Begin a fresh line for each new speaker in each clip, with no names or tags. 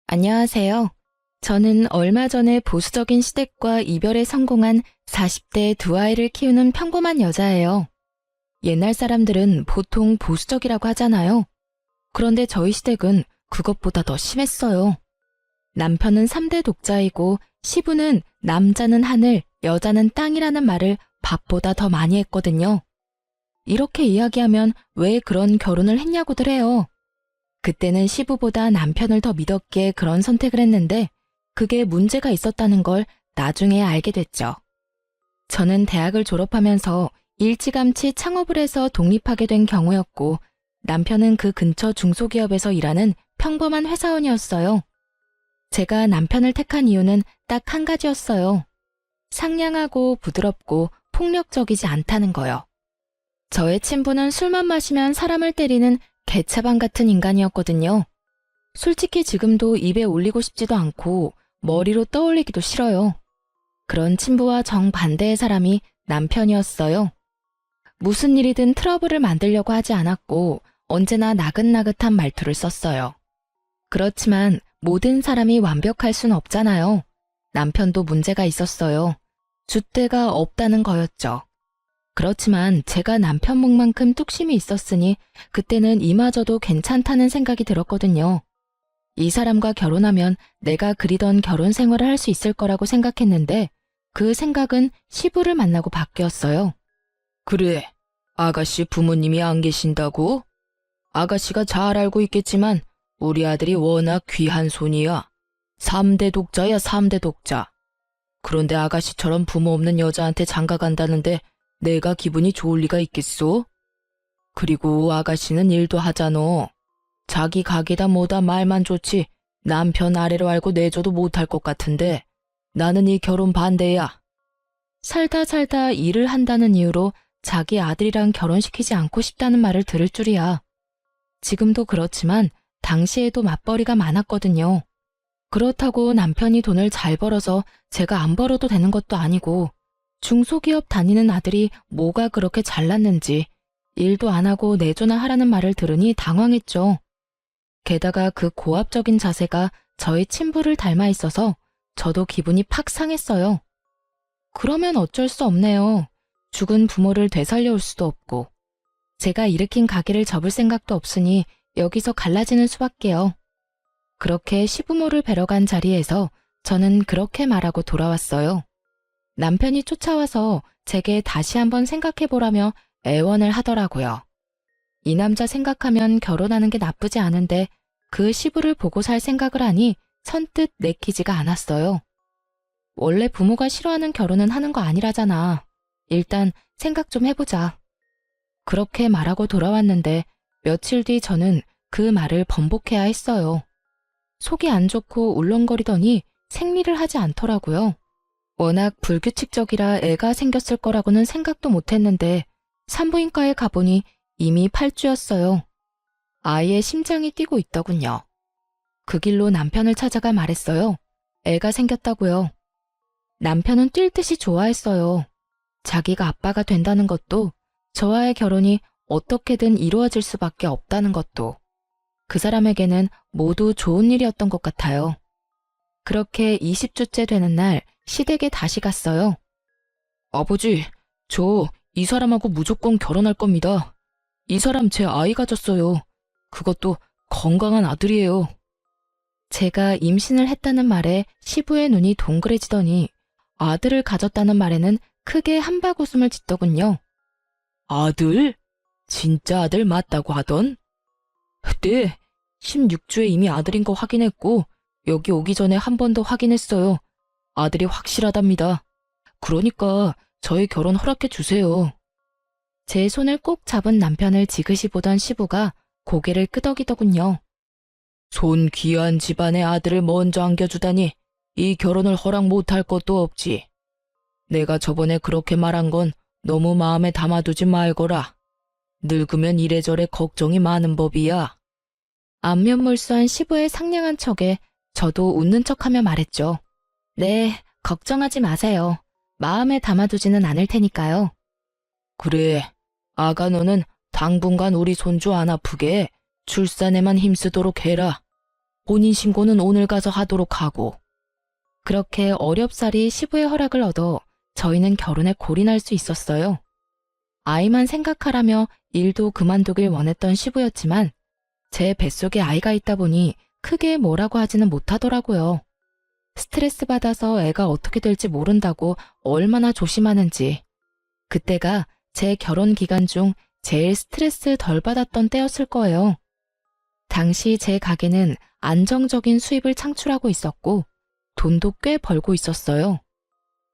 안녕하세요. 저는 얼마 전에 보수적인 시댁과 이별에 성공한 40대 두 아이를 키우는 평범한 여자예요. 옛날 사람들은 보통 보수적이라고 하잖아요. 그런데 저희 시댁은 그것보다 더 심했어요. 남편은 3대 독자이고 시부는 남자는 하늘, 여자는 땅이라는 말을 밥보다 더 많이 했거든요. 이렇게 이야기하면 왜 그런 결혼을 했냐고들 해요. 그때는 시부보다 남편을 더 믿었기에 그런 선택을 했는데 그게 문제가 있었다는 걸 나중에 알게 됐죠. 저는 대학을 졸업하면서 일찌감치 창업을 해서 독립하게 된 경우였고 남편은 그 근처 중소기업에서 일하는 평범한 회사원이었어요. 제가 남편을 택한 이유는 딱 한 가지였어요. 상냥하고 부드럽고 폭력적이지 않다는 거요. 저의 친부는 술만 마시면 사람을 때리는 개차반 같은 인간이었거든요. 솔직히 지금도 입에 올리고 싶지도 않고 머리로 떠올리기도 싫어요. 그런 친부와 정반대의 사람이 남편이었어요. 무슨 일이든 트러블을 만들려고 하지 않았고 언제나 나긋나긋한 말투를 썼어요. 그렇지만 모든 사람이 완벽할 순 없잖아요. 남편도 문제가 있었어요. 줏대가 없다는 거였죠. 그렇지만 제가 남편 목만큼 뚝심이 있었으니 그때는 이마저도 괜찮다는 생각이 들었거든요. 이 사람과 결혼하면 내가 그리던 결혼 생활을 할 수 있을 거라고 생각했는데 그 생각은 시부를 만나고 바뀌었어요.
그래, 아가씨 부모님이 안 계신다고? 아가씨가 잘 알고 있겠지만 우리 아들이 워낙 귀한 손이야. 3대 독자야, 3대 독자. 그런데 아가씨처럼 부모 없는 여자한테 장가 간다는데 내가 기분이 좋을 리가 있겠소? 그리고 아가씨는 일도 하잖아. 자기 가게다 뭐다 말만 좋지 남편 아래로 알고 내줘도 못할 것 같은데 나는 이 결혼 반대야.
살다 일을 한다는 이유로 자기 아들이랑 결혼시키지 않고 싶다는 말을 들을 줄이야. 지금도 그렇지만 당시에도 맞벌이가 많았거든요. 그렇다고 남편이 돈을 잘 벌어서 제가 안 벌어도 되는 것도 아니고 중소기업 다니는 아들이 뭐가 그렇게 잘났는지 일도 안 하고 내조나 하라는 말을 들으니 당황했죠. 게다가 그 고압적인 자세가 저희 친부를 닮아 있어서 저도 기분이 팍 상했어요. 그러면 어쩔 수 없네요. 죽은 부모를 되살려올 수도 없고. 제가 일으킨 가게를 접을 생각도 없으니 여기서 갈라지는 수밖에요. 그렇게 시부모를 뵈러 간 자리에서 저는 그렇게 말하고 돌아왔어요. 남편이 쫓아와서 제게 다시 한번 생각해보라며 애원을 하더라고요. 이 남자 생각하면 결혼하는 게 나쁘지 않은데 그 시부를 보고 살 생각을 하니 선뜻 내키지가 않았어요. 원래 부모가 싫어하는 결혼은 하는 거 아니라잖아. 일단 생각 좀 해보자. 그렇게 말하고 돌아왔는데 며칠 뒤 저는 그 말을 번복해야 했어요. 속이 안 좋고 울렁거리더니 생리를 하지 않더라고요. 워낙 불규칙적이라 애가 생겼을 거라고는 생각도 못했는데 산부인과에 가보니 이미 8주였어요. 아이의 심장이 뛰고 있더군요. 그 길로 남편을 찾아가 말했어요. 애가 생겼다고요. 남편은 뛸 듯이 좋아했어요. 자기가 아빠가 된다는 것도 저와의 결혼이 어떻게든 이루어질 수밖에 없다는 것도 그 사람에게는 모두 좋은 일이었던 것 같아요. 그렇게 20주째 되는 날 시댁에 다시 갔어요.
아버지, 저 이 사람하고 무조건 결혼할 겁니다. 이 사람 제 아이 가졌어요. 그것도 건강한 아들이에요.
제가 임신을 했다는 말에 시부의 눈이 동그래지더니 아들을 가졌다는 말에는 크게 한박웃음을 짓더군요.
아들? 진짜 아들 맞다고 하던? 네, 16주에 이미 아들인 거 확인했고 여기 오기 전에 한 번 더 확인했어요. 아들이 확실하답니다. 그러니까 저희 결혼 허락해 주세요.
제 손을 꼭 잡은 남편을 지그시 보던 시부가 고개를 끄덕이더군요.
손 귀한 집안의 아들을 먼저 안겨주다니 이 결혼을 허락 못할 것도 없지. 내가 저번에 그렇게 말한 건 너무 마음에 담아두지 말거라. 늙으면 이래저래 걱정이 많은 법이야.
안면몰수한 시부의 상냥한 척에 저도 웃는 척하며 말했죠. 네, 걱정하지 마세요. 마음에 담아두지는 않을 테니까요.
그래, 아가 너는 당분간 우리 손주 안 아프게 출산에만 힘쓰도록 해라. 혼인신고는 오늘 가서 하도록 하고.
그렇게 어렵사리 시부의 허락을 얻어 저희는 결혼에 골인할 수 있었어요. 아이만 생각하라며 일도 그만두길 원했던 시부였지만 제 뱃속에 아이가 있다 보니 크게 뭐라고 하지는 못하더라고요. 스트레스 받아서 애가 어떻게 될지 모른다고 얼마나 조심하는지. 그때가 제 결혼 기간 중 제일 스트레스 덜 받았던 때였을 거예요. 당시 제 가게는 안정적인 수입을 창출하고 있었고 돈도 꽤 벌고 있었어요.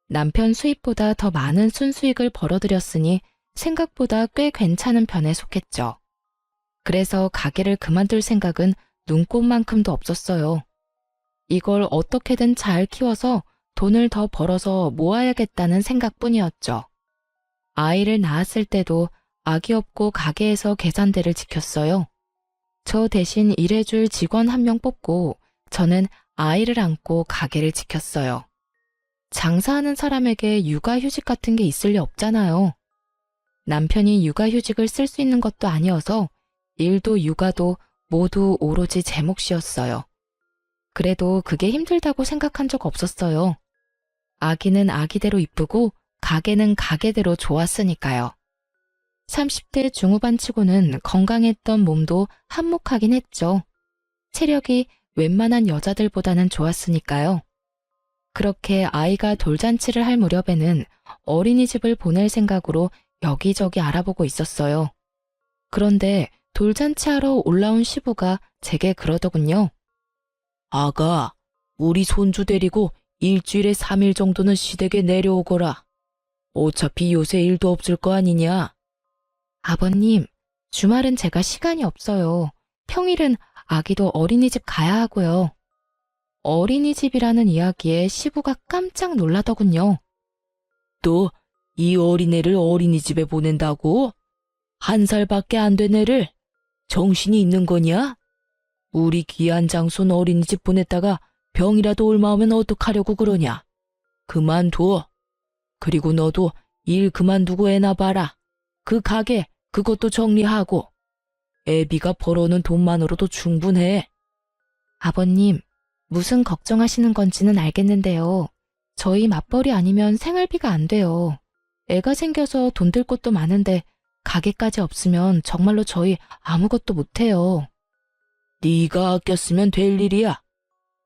남편 수입보다 더 많은 순수익을 벌어들였으니 생각보다 꽤 괜찮은 편에 속했죠. 그래서 가게를 그만둘 생각은 눈꼽만큼도 없었어요. 이걸 어떻게든 잘 키워서 돈을 더 벌어서 모아야겠다는 생각뿐이었죠. 아이를 낳았을 때도 아기 없고 가게에서 계산대를 지켰어요. 저 대신 일해줄 직원 한 명 뽑고 저는 아이를 안고 가게를 지켰어요. 장사하는 사람에게 육아휴직 같은 게 있을 리 없잖아요. 남편이 육아휴직을 쓸 수 있는 것도 아니어서 일도 육아도 모두 오로지 제 몫이었어요. 그래도 그게 힘들다고 생각한 적 없었어요. 아기는 아기대로 이쁘고 가게는 가게대로 좋았으니까요. 30대 중후반 치고는 건강했던 몸도 한몫하긴 했죠. 체력이 웬만한 여자들보다는 좋았으니까요. 그렇게 아이가 돌잔치를 할 무렵에는 어린이집을 보낼 생각으로 여기저기 알아보고 있었어요. 그런데 돌잔치하러 올라온 시부가 제게 그러더군요.
아가, 우리 손주 데리고 일주일에 3일 정도는 시댁에 내려오거라. 어차피 요새 일도 없을 거 아니냐.
아버님, 주말은 제가 시간이 없어요. 평일은 아기도 어린이집 가야 하고요. 어린이집이라는 이야기에 시부가 깜짝 놀라더군요.
또 이 어린애를 어린이집에 보낸다고? 1살밖에 안 된 애를? 정신이 있는 거냐? 우리 귀한 장손 어린이집 보냈다가 병이라도 올마오면 어떡하려고 그러냐? 그만둬. 그리고 너도 일 그만두고 애나 봐라. 그 가게 그것도 정리하고. 애비가 벌어오는 돈만으로도 충분해.
아버님, 무슨 걱정하시는 건지는 알겠는데요. 저희 맞벌이 아니면 생활비가 안 돼요. 애가 생겨서 돈 들 곳도 많은데 가게까지 없으면 정말로 저희 아무것도 못해요.
네가 아꼈으면 될 일이야.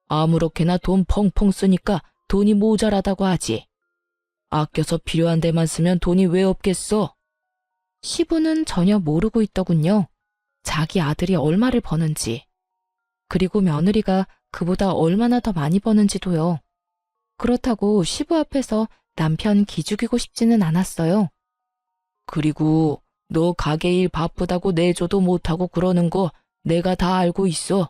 아무렇게나 돈 펑펑 쓰니까 돈이 모자라다고 하지. 아껴서 필요한 데만 쓰면 돈이 왜 없겠어?
시부는 전혀 모르고 있더군요. 자기 아들이 얼마를 버는지. 그리고 며느리가 그보다 얼마나 더 많이 버는지도요. 그렇다고 시부 앞에서 남편 기죽이고 싶지는 않았어요.
그리고 너 가게 일 바쁘다고 내줘도 못하고 그러는 거 내가 다 알고 있어.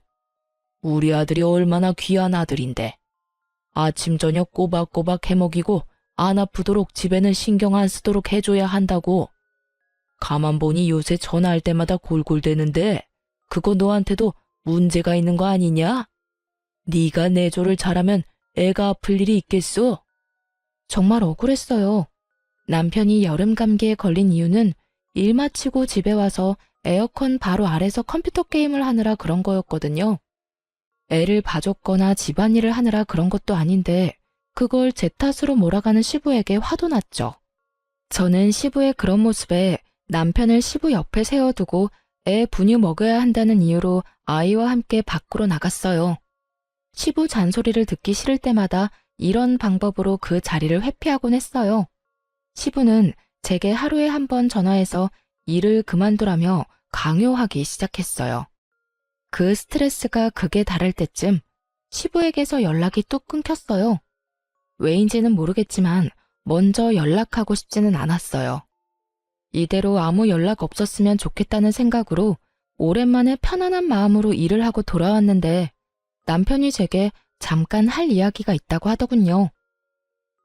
우리 아들이 얼마나 귀한 아들인데. 아침 저녁 꼬박꼬박 해먹이고 안 아프도록 집에는 신경 안 쓰도록 해줘야 한다고. 가만 보니 요새 전화할 때마다 골골대는데 그거 너한테도 문제가 있는 거 아니냐? 네가 내조를 잘하면 애가 아플 일이 있겠어?
정말 억울했어요. 남편이 여름 감기에 걸린 이유는 일 마치고 집에 와서 에어컨 바로 아래서 컴퓨터 게임을 하느라 그런 거였거든요. 애를 봐줬거나 집안일을 하느라 그런 것도 아닌데 그걸 제 탓으로 몰아가는 시부에게 화도 났죠. 저는 시부의 그런 모습에 남편을 시부 옆에 세워두고 애 분유 먹여야 한다는 이유로 아이와 함께 밖으로 나갔어요. 시부 잔소리를 듣기 싫을 때마다 이런 방법으로 그 자리를 회피하곤 했어요. 시부는 제게 하루에 한 번 전화해서 일을 그만두라며 강요하기 시작했어요. 그 스트레스가 극에 달할 때쯤 시부에게서 연락이 뚝 끊겼어요. 왜인지는 모르겠지만 먼저 연락하고 싶지는 않았어요. 이대로 아무 연락 없었으면 좋겠다는 생각으로 오랜만에 편안한 마음으로 일을 하고 돌아왔는데 남편이 제게 잠깐 할 이야기가 있다고 하더군요.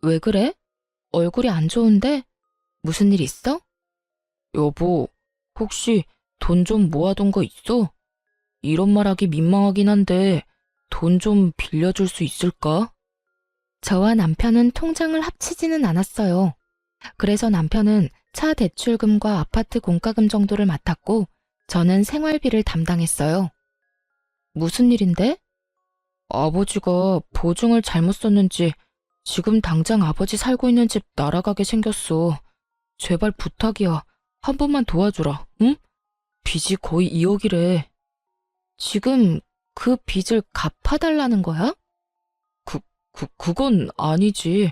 왜 그래? 얼굴이 안 좋은데? 무슨 일 있어?
여보, 혹시 돈 좀 모아둔 거 있어? 이런 말하기 민망하긴 한데 돈 좀 빌려줄 수 있을까?
저와 남편은 통장을 합치지는 않았어요. 그래서 남편은 차 대출금과 아파트 공과금 정도를 맡았고 저는 생활비를 담당했어요. 무슨 일인데? 아버지가 보증을 잘못 썼는지 지금 당장 아버지 살고 있는 집 날아가게 생겼어. 제발 부탁이야. 한 번만 도와주라, 응? 빚이 거의 2억이래. 지금 그 빚을 갚아달라는 거야? 그건 아니지.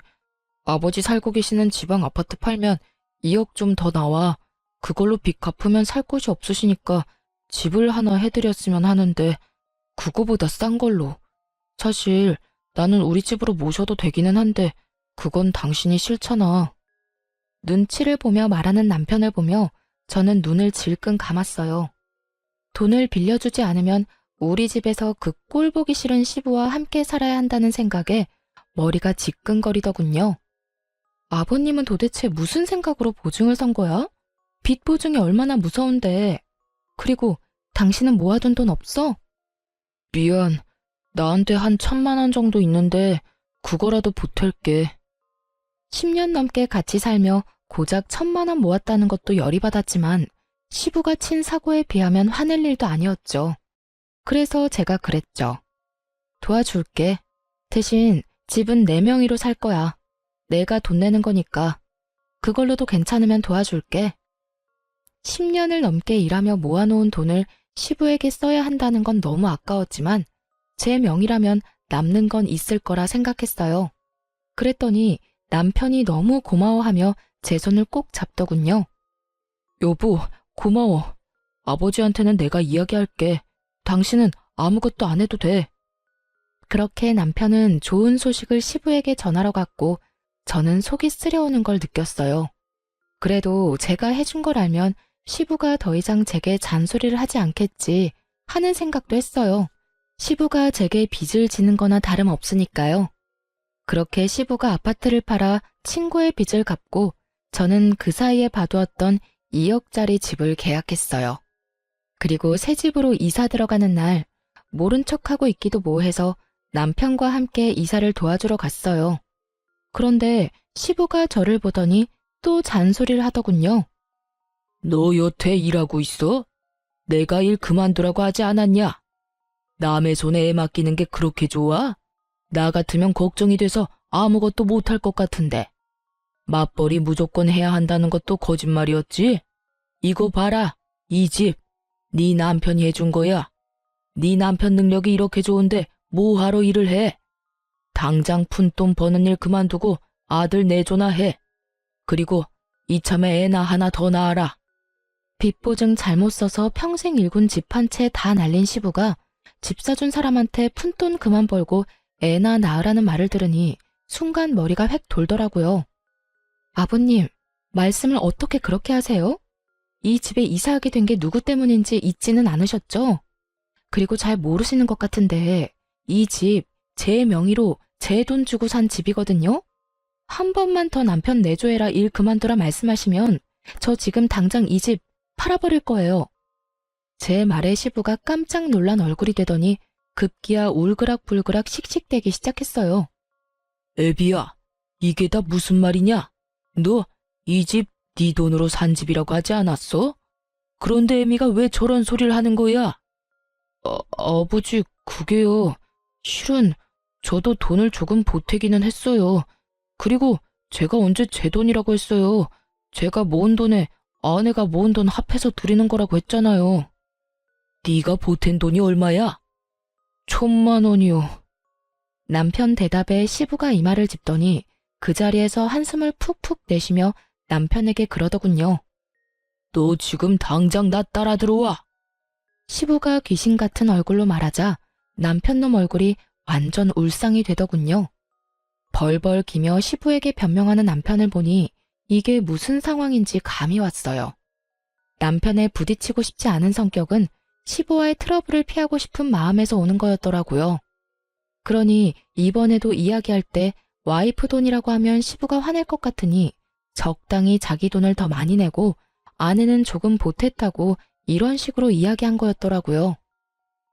아버지 살고 계시는 지방 아파트 팔면 2억 좀 더 나와. 그걸로 빚 갚으면 살 곳이 없으시니까 집을 하나 해드렸으면 하는데 그거보다 싼 걸로. 사실 나는 우리 집으로 모셔도 되기는 한데 그건 당신이 싫잖아. 눈치를 보며 말하는 남편을 보며 저는 눈을 질끈 감았어요. 돈을 빌려주지 않으면 우리 집에서 그 꼴 보기 싫은 시부와 함께 살아야 한다는 생각에 머리가 지끈거리더군요. 아버님은 도대체 무슨 생각으로 보증을 선 거야? 빚 보증이 얼마나 무서운데. 그리고 당신은 모아둔 돈 없어? 미안. 나한테 한 1,000만 원 정도 있는데 그거라도 보탤게. 10년 넘게 같이 살며 고작 1,000만 원 모았다는 것도 열이 받았지만 시부가 친 사고에 비하면 화낼 일도 아니었죠. 그래서 제가 그랬죠. 도와줄게. 대신 집은 내 명의로 살 거야. 내가 돈 내는 거니까. 그걸로도 괜찮으면 도와줄게. 10년을 넘게 일하며 모아놓은 돈을 시부에게 써야 한다는 건 너무 아까웠지만 제 명의라면 남는 건 있을 거라 생각했어요. 그랬더니 남편이 너무 고마워하며 제 손을 꼭 잡더군요. 여보, 고마워. 아버지한테는 내가 이야기할게. 당신은 아무것도 안 해도 돼. 그렇게 남편은 좋은 소식을 시부에게 전하러 갔고 저는 속이 쓰려오는 걸 느꼈어요. 그래도 제가 해준 걸 알면 시부가 더 이상 제게 잔소리를 하지 않겠지 하는 생각도 했어요. 시부가 제게 빚을 지는 거나 다름없으니까요. 그렇게 시부가 아파트를 팔아 친구의 빚을 갚고 저는 그 사이에 봐두었던 2억짜리 집을 계약했어요. 그리고 새 집으로 이사 들어가는 날 모른 척하고 있기도 뭐해서 남편과 함께 이사를 도와주러 갔어요. 그런데 시부가 저를 보더니 또 잔소리를 하더군요.
너 여태 일하고 있어? 내가 일 그만두라고 하지 않았냐? 남의 손에 애 맡기는 게 그렇게 좋아? 나 같으면 걱정이 돼서 아무것도 못할 것 같은데. 맞벌이 무조건 해야 한다는 것도 거짓말이었지? 이거 봐라, 이 집. 네 남편이 해준 거야. 네 남편 능력이 이렇게 좋은데 뭐하러 일을 해? 당장 푼돈 버는 일 그만두고 아들 내줘나 해. 그리고 이참에 애나 하나 더 낳아라.
빚보증 잘못 써서 평생 일군 집 한 채 다 날린 시부가 집 사준 사람한테 푼돈 그만 벌고 애나 낳으라는 말을 들으니 순간 머리가 획 돌더라고요. 아버님, 말씀을 어떻게 그렇게 하세요? 이 집에 이사하게 된 게 누구 때문인지 잊지는 않으셨죠? 그리고 잘 모르시는 것 같은데 이 집 제 명의로 제 돈 주고 산 집이거든요? 한 번만 더 남편 내조해라 일 그만두라 말씀하시면 저 지금 당장 이 집 팔아버릴 거예요. 제 말에 시부가 깜짝 놀란 얼굴이 되더니 급기야 울그락불그락 씩씩대기 시작했어요.
애비야, 이게 다 무슨 말이냐? 너 이 집 네 돈으로 산 집이라고 하지 않았어? 그런데 애미가 왜 저런 소리를 하는 거야?
아버지, 그게요. 실은 저도 돈을 조금 보태기는 했어요. 그리고 제가 언제 제 돈이라고 했어요. 제가 모은 돈에 아내가 모은 돈 합해서 드리는 거라고 했잖아요.
네가 보탠 돈이 얼마야?
1,000만 원이요. 남편 대답에 시부가 이마를 짚더니 그 자리에서 한숨을 푹푹 내쉬며 남편에게 그러더군요.
너 지금 당장 나 따라 들어와.
시부가 귀신 같은 얼굴로 말하자 남편놈 얼굴이 완전 울상이 되더군요. 벌벌 기며 시부에게 변명하는 남편을 보니 이게 무슨 상황인지 감이 왔어요. 남편에 부딪히고 싶지 않은 성격은 시부와의 트러블을 피하고 싶은 마음에서 오는 거였더라고요. 그러니 이번에도 이야기할 때 와이프 돈이라고 하면 시부가 화낼 것 같으니 적당히 자기 돈을 더 많이 내고 아내는 조금 보탰다고 이런 식으로 이야기한 거였더라고요.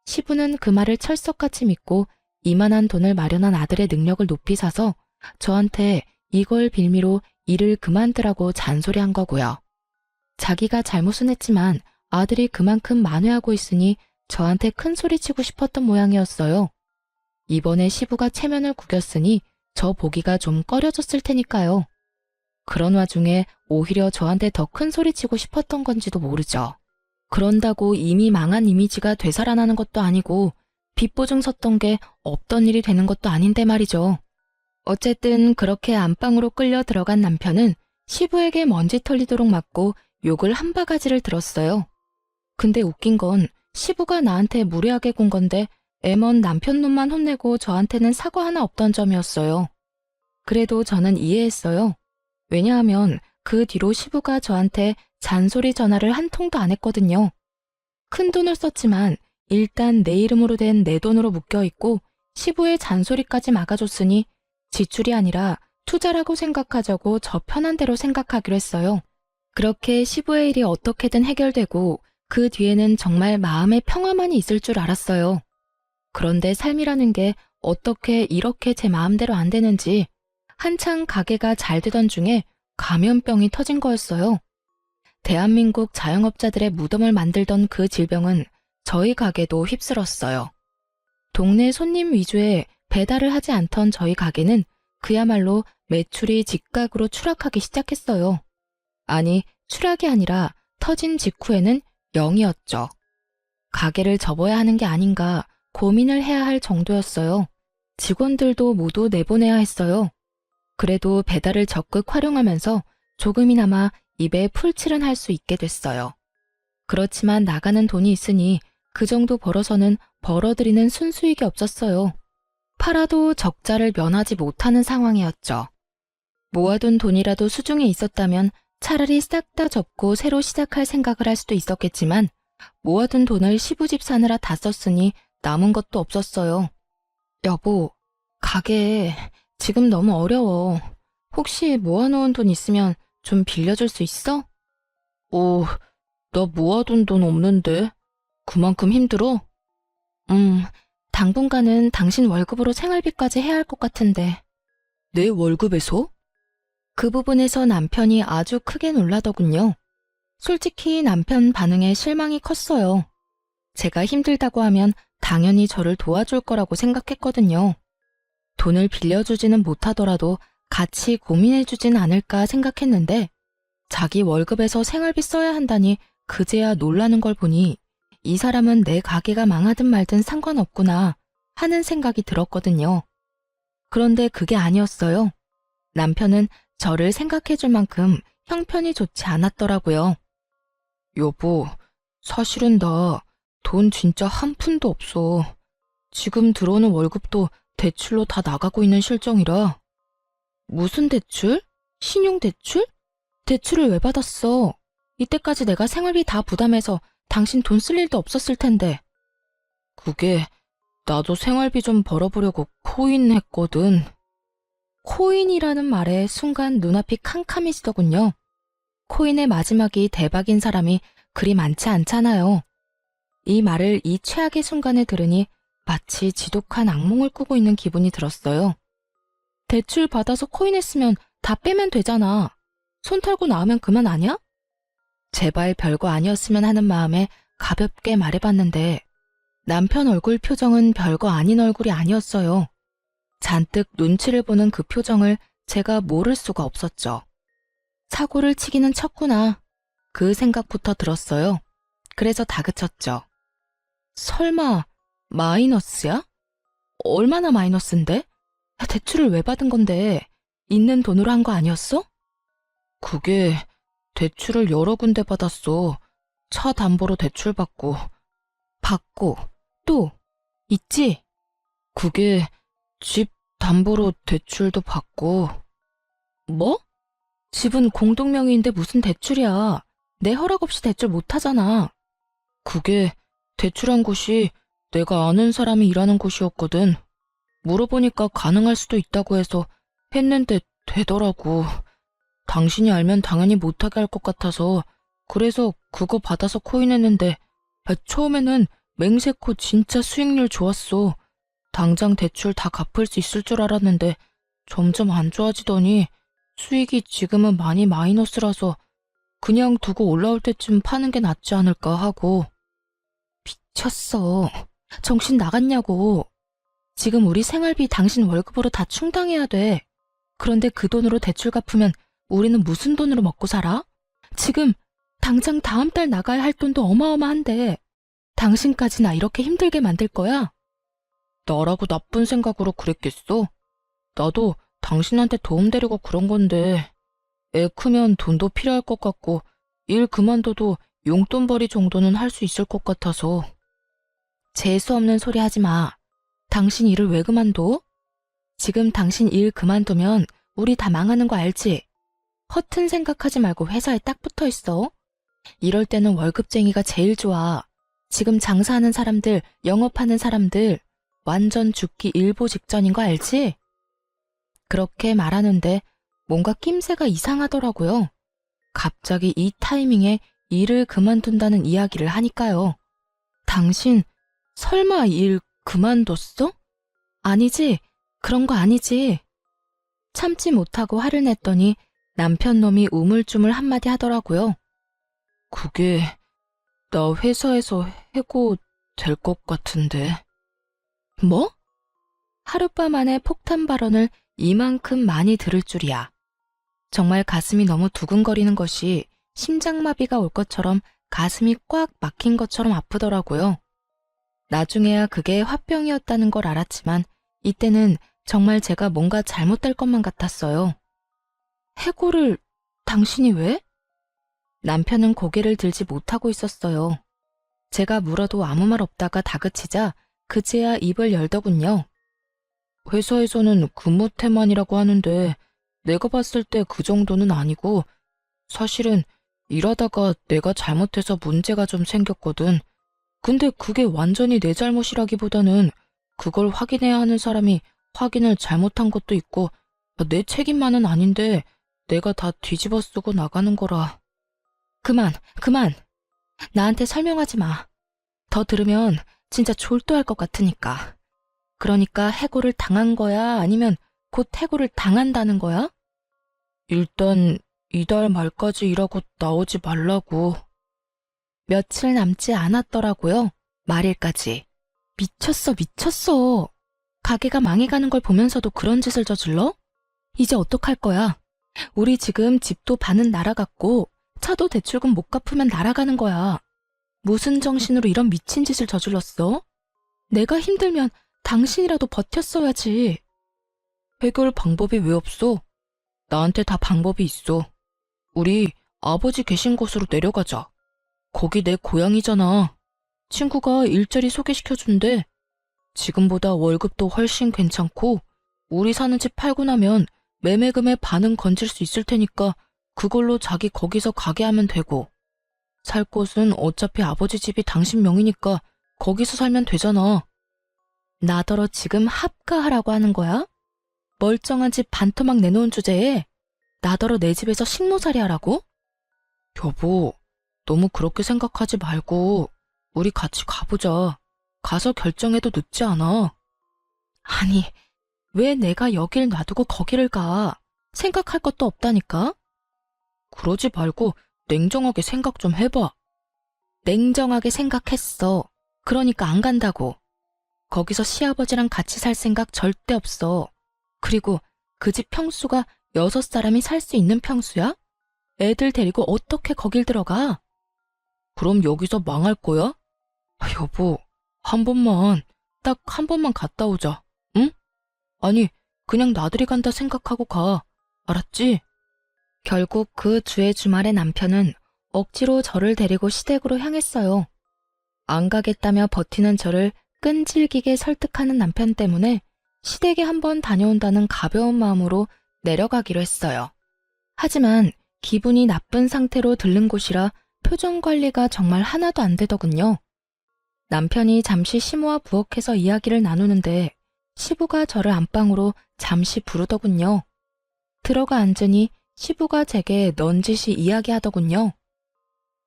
시부는 그 말을 철석같이 믿고 이만한 돈을 마련한 아들의 능력을 높이 사서 저한테 이걸 빌미로 일을 그만두라고 잔소리한 거고요. 자기가 잘못은 했지만 아들이 그만큼 만회하고 있으니 저한테 큰 소리 치고 싶었던 모양이었어요. 이번에 시부가 체면을 구겼으니 저 보기가 좀 꺼려졌을 테니까요. 그런 와중에 오히려 저한테 더 큰 소리 치고 싶었던 건지도 모르죠. 그런다고 이미 망한 이미지가 되살아나는 것도 아니고 빚보증 섰던 게 없던 일이 되는 것도 아닌데 말이죠. 어쨌든 그렇게 안방으로 끌려 들어간 남편은 시부에게 먼지 털리도록 맞고 욕을 한 바가지를 들었어요. 근데 웃긴 건 시부가 나한테 무례하게 군 건데 애먼 남편 놈만 혼내고 저한테는 사과 하나 없던 점이었어요. 그래도 저는 이해했어요. 왜냐하면 그 뒤로 시부가 저한테 잔소리 전화를 한 통도 안 했거든요. 큰 돈을 썼지만 일단 내 이름으로 된 내 돈으로 묶여있고 시부의 잔소리까지 막아줬으니 지출이 아니라 투자라고 생각하자고 저 편한 대로 생각하기로 했어요. 그렇게 시부의 일이 어떻게든 해결되고 그 뒤에는 정말 마음의 평화만이 있을 줄 알았어요. 그런데 삶이라는 게 어떻게 이렇게 제 마음대로 안 되는지 한창 가게가 잘 되던 중에 감염병이 터진 거였어요. 대한민국 자영업자들의 무덤을 만들던 그 질병은 저희 가게도 휩쓸었어요. 동네 손님 위주의 배달을 하지 않던 저희 가게는 그야말로 매출이 직각으로 추락하기 시작했어요. 아니, 추락이 아니라 터진 직후에는 0이었죠. 가게를 접어야 하는 게 아닌가 고민을 해야 할 정도였어요. 직원들도 모두 내보내야 했어요. 그래도 배달을 적극 활용하면서 조금이나마 입에 풀칠은 할 수 있게 됐어요. 그렇지만 나가는 돈이 있으니 그 정도 벌어서는 벌어들이는 순수익이 없었어요. 팔아도 적자를 면하지 못하는 상황이었죠. 모아둔 돈이라도 수중에 있었다면 차라리 싹 다 접고 새로 시작할 생각을 할 수도 있었겠지만 모아둔 돈을 시부집 사느라 다 썼으니 남은 것도 없었어요. 여보, 가게 지금 너무 어려워. 혹시 모아놓은 돈 있으면 좀 빌려줄 수 있어? 오, 나 모아둔 돈 없는데. 그만큼 힘들어? 당분간은 당신 월급으로 생활비까지 해야 할 것 같은데. 내 월급에서? 그 부분에서 남편이 아주 크게 놀라더군요. 솔직히 남편 반응에 실망이 컸어요. 제가 힘들다고 하면 당연히 저를 도와줄 거라고 생각했거든요. 돈을 빌려주지는 못하더라도 같이 고민해주진 않을까 생각했는데 자기 월급에서 생활비 써야 한다니 그제야 놀라는 걸 보니 이 사람은 내 가게가 망하든 말든 상관없구나 하는 생각이 들었거든요. 그런데 그게 아니었어요. 남편은 저를 생각해줄 만큼 형편이 좋지 않았더라고요. 여보, 사실은 나 돈 진짜 한 푼도 없어. 지금 들어오는 월급도 대출로 다 나가고 있는 실정이라. 무슨 대출? 신용대출? 대출을 왜 받았어? 이때까지 내가 생활비 다 부담해서 당신 돈 쓸 일도 없었을 텐데. 그게 나도 생활비 좀 벌어보려고 코인 했거든. 코인이라는 말에 순간 눈앞이 캄캄해지더군요. 코인의 마지막이 대박인 사람이 그리 많지 않잖아요. 이 말을 이 최악의 순간에 들으니 마치 지독한 악몽을 꾸고 있는 기분이 들었어요. 대출 받아서 코인 했으면 다 빼면 되잖아. 손 털고 나오면 그만 아냐? 제발 별거 아니었으면 하는 마음에 가볍게 말해봤는데 남편 얼굴 표정은 별거 아닌 얼굴이 아니었어요. 잔뜩 눈치를 보는 그 표정을 제가 모를 수가 없었죠. 사고를 치기는 쳤구나. 그 생각부터 들었어요. 그래서 다그쳤죠. 설마 마이너스야? 얼마나 마이너스인데? 대출을 왜 받은 건데 있는 돈으로 한 거 아니었어? 그게 대출을 여러 군데 받았어. 차 담보로 대출 받고 또 있지? 그게 집 담보로 대출도 받고. 뭐? 집은 공동명의인데 무슨 대출이야. 내 허락 없이 대출 못 하잖아. 그게 대출한 곳이 내가 아는 사람이 일하는 곳이었거든. 물어보니까 가능할 수도 있다고 해서 했는데 되더라고. 당신이 알면 당연히 못하게 할 것 같아서 그래서 그거 받아서 코인했는데 처음에는 맹세코 진짜 수익률 좋았어. 당장 대출 다 갚을 수 있을 줄 알았는데 점점 안 좋아지더니 수익이 지금은 많이 마이너스라서 그냥 두고 올라올 때쯤 파는 게 낫지 않을까 하고. 미쳤어. 정신 나갔냐고. 지금 우리 생활비 당신 월급으로 다 충당해야 돼. 그런데 그 돈으로 대출 갚으면 우리는 무슨 돈으로 먹고 살아? 지금 당장 다음 달 나가야 할 돈도 어마어마한데 당신까지 나 이렇게 힘들게 만들 거야?
나라고 나쁜 생각으로 그랬겠어? 나도 당신한테 도움되려고 그런 건데 애 크면 돈도 필요할 것 같고 일 그만둬도 용돈벌이 정도는 할 수 있을 것 같아서.
재수 없는 소리 하지 마. 당신 일을 왜 그만둬? 지금 당신 일 그만두면 우리 다 망하는 거 알지? 허튼 생각하지 말고 회사에 딱 붙어 있어. 이럴 때는 월급쟁이가 제일 좋아. 지금 장사하는 사람들, 영업하는 사람들 완전 죽기 일보 직전인 거 알지? 그렇게 말하는데 뭔가 낌새가 이상하더라고요. 갑자기 이 타이밍에 일을 그만둔다는 이야기를 하니까요. 당신 설마 일 그만뒀어? 아니지, 그런 거 아니지. 참지 못하고 화를 냈더니 남편 놈이 우물쭈물 한마디 하더라고요.
그게 나 회사에서 해고 될 것 같은데.
뭐? 하룻밤 안에 폭탄 발언을 이만큼 많이 들을 줄이야. 정말 가슴이 너무 두근거리는 것이 심장마비가 올 것처럼 가슴이 꽉 막힌 것처럼 아프더라고요. 나중에야 그게 화병이었다는 걸 알았지만 이때는 정말 제가 뭔가 잘못될 것만 같았어요. 해고를 당신이 왜? 남편은 고개를 들지 못하고 있었어요. 제가 물어도 아무 말 없다가 다그치자 그제야 입을 열더군요.
회사에서는 근무 태만이라고 하는데 내가 봤을 때 그 정도는 아니고 사실은 일하다가 내가 잘못해서 문제가 좀 생겼거든. 근데 그게 완전히 내 잘못이라기보다는 그걸 확인해야 하는 사람이 확인을 잘못한 것도 있고 내 책임만은 아닌데 내가 다 뒤집어 쓰고 나가는 거라.
그만. 나한테 설명하지 마. 더 들으면 진짜 졸도할 것 같으니까. 그러니까 해고를 당한 거야? 아니면 곧 해고를 당한다는 거야?
일단 이달 말까지 일하고 나오지 말라고.
며칠 남지 않았더라고요. 말일까지. 미쳤어. 가게가 망해가는 걸 보면서도 그런 짓을 저질러? 이제 어떡할 거야? 우리 지금 집도 반은 날아갔고 차도 대출금 못 갚으면 날아가는 거야. 무슨 정신으로 이런 미친 짓을 저질렀어? 내가 힘들면 당신이라도 버텼어야지.
해결 방법이 왜 없어? 나한테 다 방법이 있어. 우리 아버지 계신 곳으로 내려가자. 거기 내 고향이잖아. 친구가 일자리 소개시켜준대. 지금보다 월급도 훨씬 괜찮고 우리 사는 집 팔고 나면 매매금의 반은 건질 수 있을 테니까 그걸로 자기 거기서 가게 하면 되고 살 곳은 어차피 아버지 집이 당신 명이니까 거기서 살면 되잖아.
나더러 지금 합가하라고 하는 거야? 멀쩡한 집 반토막 내놓은 주제에 나더러 내 집에서 식모살이 하라고?
여보, 너무 그렇게 생각하지 말고 우리 같이 가보자. 가서 결정해도 늦지 않아.
아니, 왜 내가 여길 놔두고 거기를 가? 생각할 것도 없다니까?
그러지 말고 냉정하게 생각 좀 해봐.
냉정하게 생각했어. 그러니까 안 간다고. 거기서 시아버지랑 같이 살 생각 절대 없어. 그리고 그 집 평수가 6사람이 살 수 있는 평수야? 애들 데리고 어떻게 거길 들어가?
그럼 여기서 망할 거야? 여보, 한 번만, 딱 한 번만 갔다 오자. 응? 아니, 그냥 나들이 간다 생각하고 가. 알았지?
결국 그 주의 주말에 남편은 억지로 저를 데리고 시댁으로 향했어요. 안 가겠다며 버티는 저를 끈질기게 설득하는 남편 때문에 시댁에 한번 다녀온다는 가벼운 마음으로 내려가기로 했어요. 하지만 기분이 나쁜 상태로 들른 곳이라 표정 관리가 정말 하나도 안 되더군요. 남편이 잠시 시모와 부엌에서 이야기를 나누는데 시부가 저를 안방으로 잠시 부르더군요. 들어가 앉으니 시부가 제게 넌지시 이야기하더군요.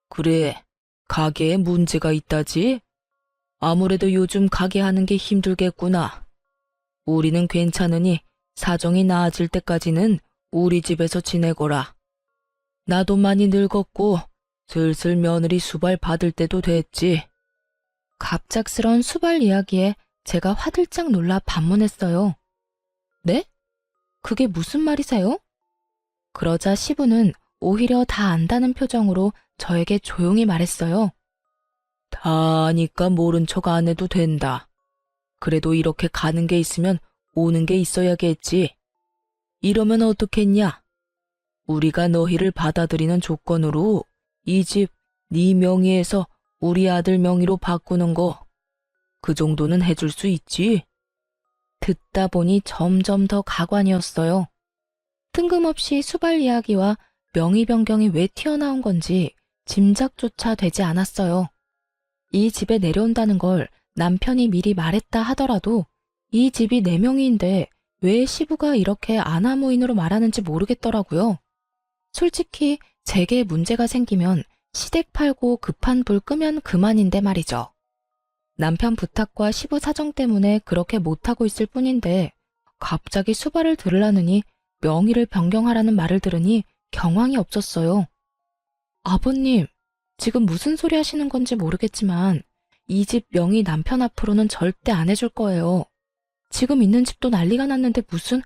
그래, 가게에 문제가 있다지? 아무래도 요즘 가게 하는 게 힘들겠구나. 우리는 괜찮으니 사정이 나아질 때까지는 우리 집에서 지내거라. 나도 많이 늙었고 슬슬 며느리 수발 받을 때도 됐지.
갑작스런 수발 이야기에 제가 화들짝 놀라 반문했어요. 네? 그게 무슨 말이세요? 그러자 시부는 오히려 다 안다는 표정으로 저에게 조용히 말했어요.
다 아니까 모른 척 안 해도 된다. 그래도 이렇게 가는 게 있으면 오는 게 있어야겠지. 이러면 어떻겠냐? 우리가 너희를 받아들이는 조건으로 이 집 네 명의에서 우리 아들 명의로 바꾸는 거, 그 정도는 해줄 수 있지?
듣다 보니 점점 더 가관이었어요. 뜬금없이 수발 이야기와 명의 변경이 왜 튀어나온 건지 짐작조차 되지 않았어요. 이 집에 내려온다는 걸 남편이 미리 말했다 하더라도 이 집이 네 명인데 왜 시부가 이렇게 아나무인으로 말하는지 모르겠더라고요. 솔직히 제게 문제가 생기면 시댁 팔고 급한 불 끄면 그만인데 말이죠. 남편 부탁과 시부 사정 때문에 그렇게 못하고 있을 뿐인데 갑자기 수발을 들으라느니 명의를 변경하라는 말을 들으니 경황이 없었어요. 아버님, 지금 무슨 소리 하시는 건지 모르겠지만 이 집 명의 남편 앞으로는 절대 안 해줄 거예요. 지금 있는 집도 난리가 났는데 무슨...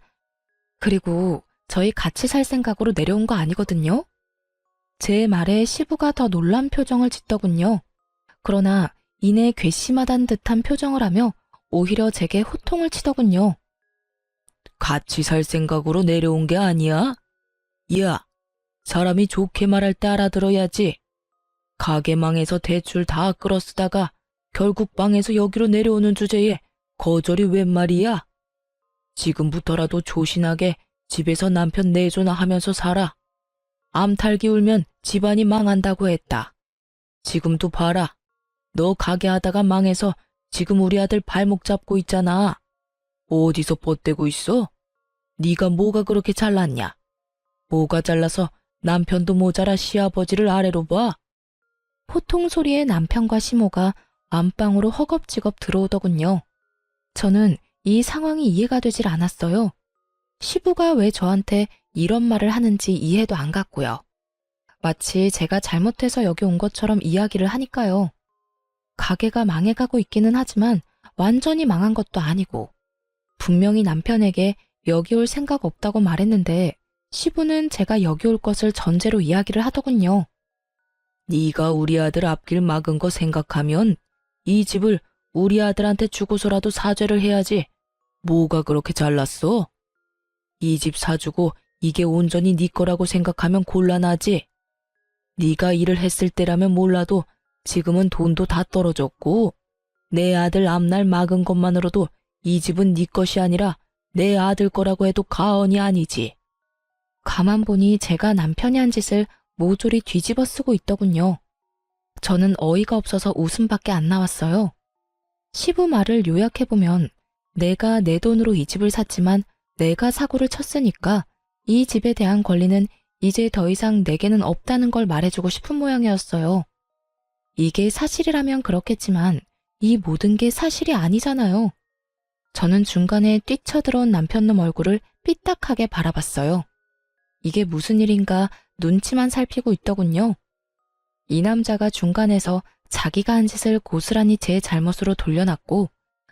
그리고 저희 같이 살 생각으로 내려온 거 아니거든요? 제 말에 시부가 더 놀란 표정을 짓더군요. 그러나 이내 괘씸하다는 듯한 표정을 하며 오히려 제게 호통을 치더군요.
같이 살 생각으로 내려온 게 아니야? 야, 사람이 좋게 말할 때 알아들어야지. 가게 망해서 대출 다 끌어쓰다가 결국 망해서 여기로 내려오는 주제에 거절이 웬 말이야? 지금부터라도 조신하게 집에서 남편 내조나 하면서 살아. 암탈기 울면 집안이 망한다고 했다. 지금도 봐라. 너 가게 하다가 망해서 지금 우리 아들 발목 잡고 있잖아. 어디서 뻗대고 있어? 네가 뭐가 그렇게 잘났냐? 뭐가 잘나서 남편도 모자라 시아버지를 아래로 봐?
호통 소리에 남편과 시모가 안방으로 허겁지겁 들어오더군요. 저는 이 상황이 이해가 되질 않았어요. 시부가 왜 저한테 이런 말을 하는지 이해도 안 갔고요. 마치 제가 잘못해서 여기 온 것처럼 이야기를 하니까요. 가게가 망해가고 있기는 하지만 완전히 망한 것도 아니고 분명히 남편에게 여기 올 생각 없다고 말했는데 시부는 제가 여기 올 것을 전제로 이야기를 하더군요.
네가 우리 아들 앞길 막은 거 생각하면 이 집을 우리 아들한테 주고서라도 사죄를 해야지. 뭐가 그렇게 잘났어? 이 집 사주고 이게 온전히 네 거라고 생각하면 곤란하지. 네가 일을 했을 때라면 몰라도 지금은 돈도 다 떨어졌고 내 아들 앞날 막은 것만으로도 이 집은 네 것이 아니라 내 아들 거라고 해도 과언이 아니지.
가만 보니 제가 남편이 한 짓을 모조리 뒤집어 쓰고 있더군요. 저는 어이가 없어서 웃음밖에 안 나왔어요. 시부 말을 요약해보면 내가 내 돈으로 이 집을 샀지만 내가 사고를 쳤으니까 이 집에 대한 권리는 이제 더 이상 내게는 없다는 걸 말해주고 싶은 모양이었어요. 이게 사실이라면 그렇겠지만 이 모든 게 사실이 아니잖아요. 저는 중간에 뛰쳐들어온 남편놈 얼굴을 삐딱하게 바라봤어요. 이게 무슨 일인가 눈치만 살피고 있더군요. 이 남자가 중간에서 자기가 한 짓을 고스란히 제 잘못으로 돌려놨고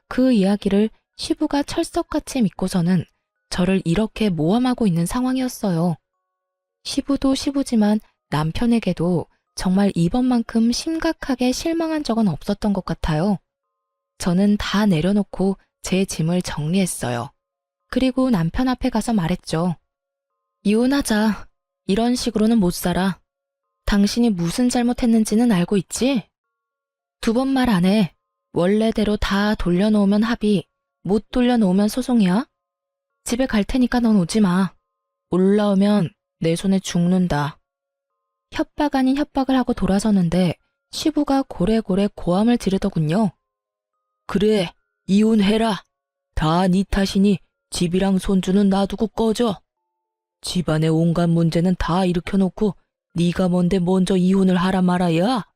그 이야기를 시부가 철석같이 믿고서는 저를 이렇게 모함하고 있는 상황이었어요. 시부도 시부지만 남편에게도 정말 이번만큼 심각하게 실망한 적은 없었던 것 같아요. 저는 다 내려놓고 제 짐을 정리했어요. 그리고 남편 앞에 가서 말했죠. 이혼하자. 이런 식으로는 못 살아. 당신이 무슨 잘못했는지는 알고 있지? 두 번 말 안 해. 원래대로 다 돌려놓으면 합의, 못 돌려놓으면 소송이야. 집에 갈 테니까 넌 오지 마. 올라오면 내 손에 죽는다. 협박 아닌 협박을 하고 돌아서는데 시부가 고래고래 고함을 지르더군요.
그래, 이혼해라. 다 네 탓이니 집이랑 손주는 놔두고 꺼져. 집안의 온갖 문제는 다 일으켜놓고 네가 뭔데 먼저 이혼을 하라 말아야?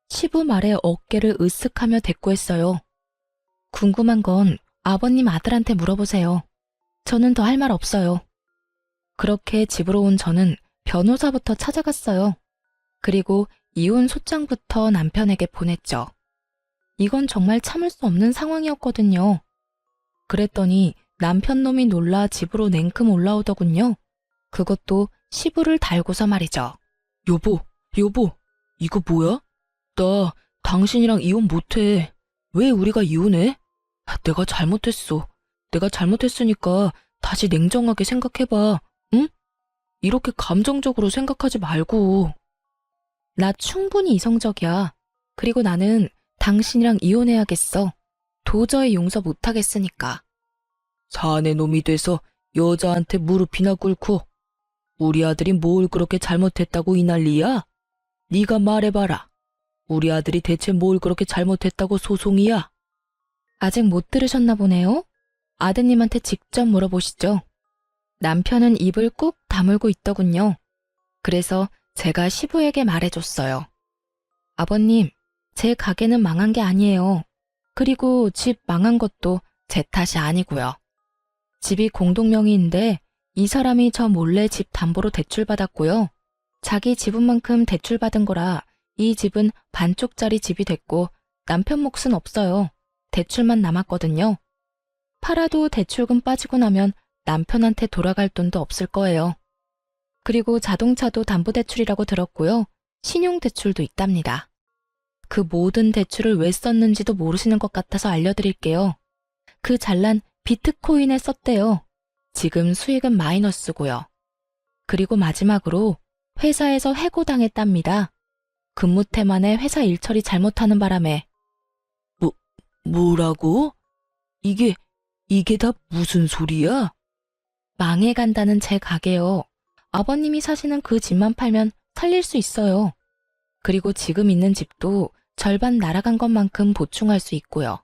시부 말에 어깨를 으쓱하며 대꾸했어요. 궁금한 건 아버님 아들한테 물어보세요. 저는 더 할 말 없어요. 그렇게 집으로 온 저는 변호사부터 찾아갔어요. 그리고 이혼 소장부터 남편에게 보냈죠. 이건 정말 참을 수 없는 상황이었거든요. 그랬더니 남편놈이 놀라 집으로 냉큼 올라오더군요. 그것도 시부를 달고서 말이죠.
여보, 이거 뭐야? 나 당신이랑 이혼 못해. 왜 우리가 이혼해? 내가 잘못했어. 내가 잘못했으니까 다시 냉정하게 생각해봐. 응? 이렇게 감정적으로 생각하지 말고.
나 충분히 이성적이야. 그리고 나는 당신이랑 이혼해야겠어. 도저히 용서 못하겠으니까.
사내 놈이 돼서 여자한테 무릎이나 꿇고 우리 아들이 뭘 그렇게 잘못했다고 이 난리야? 네가 말해봐라. 우리 아들이 대체 뭘 그렇게 잘못했다고 소송이야?
아직 못 들으셨나 보네요. 아드님한테 직접 물어보시죠. 남편은 입을 꾹 다물고 있더군요. 그래서 제가 시부에게 말해줬어요. 아버님, 제 가게는 망한 게 아니에요. 그리고 집 망한 것도 제 탓이 아니고요. 집이 공동명의인데 이 사람이 저 몰래 집 담보로 대출받았고요. 자기 지분만큼 대출받은 거라 이 집은 반쪽짜리 집이 됐고 남편 몫은 없어요. 대출만 남았거든요. 팔아도 대출금 빠지고 나면 남편한테 돌아갈 돈도 없을 거예요. 그리고 자동차도 담보대출이라고 들었고요. 신용대출도 있답니다. 그 모든 대출을 왜 썼는지도 모르시는 것 같아서 알려드릴게요. 그 잘난 비트코인에 썼대요. 지금 수익은 마이너스고요. 그리고 마지막으로 회사에서 해고당했답니다. 근무 태만에 회사 일처리 잘못하는 바람에.
뭐라고? 이게 다 무슨 소리야?
망해간다는 제 가게요. 아버님이 사시는 그 집만 팔면 살릴 수 있어요. 그리고 지금 있는 집도 절반 날아간 것만큼 보충할 수 있고요.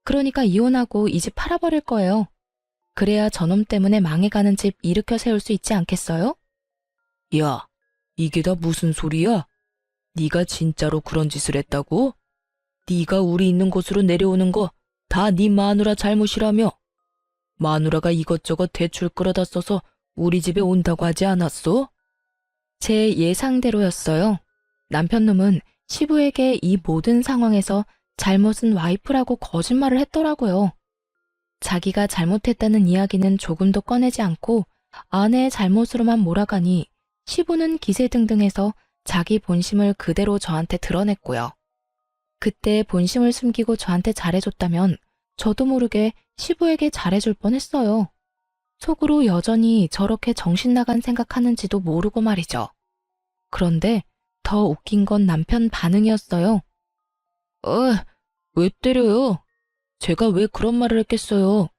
그러니까 이혼하고 이 집 팔아버릴 거예요. 그래야 저놈 때문에 망해가는 집 일으켜 세울 수 있지 않겠어요?
야, 이게 다 무슨 소리야? 네가 진짜로 그런 짓을 했다고? 네가 우리 있는 곳으로 내려오는 거 다 네 마누라 잘못이라며? 마누라가 이것저것 대출 끌어다 써서 우리 집에 온다고 하지 않았어?
제 예상대로였어요. 남편놈은 시부에게 이 모든 상황에서 잘못은 와이프라고 거짓말을 했더라고요. 자기가 잘못했다는 이야기는 조금도 꺼내지 않고 아내의 잘못으로만 몰아가니 시부는 기세등등해서 자기 본심을 그대로 저한테 드러냈고요. 그때 본심을 숨기고 저한테 잘해줬다면 저도 모르게 시부에게 잘해줄 뻔했어요. 속으로 여전히 저렇게 정신 나간 생각하는지도 모르고 말이죠. 그런데 더 웃긴 건 남편 반응이었어요.
왜 때려요? 제가 왜 그런 말을 했겠어요?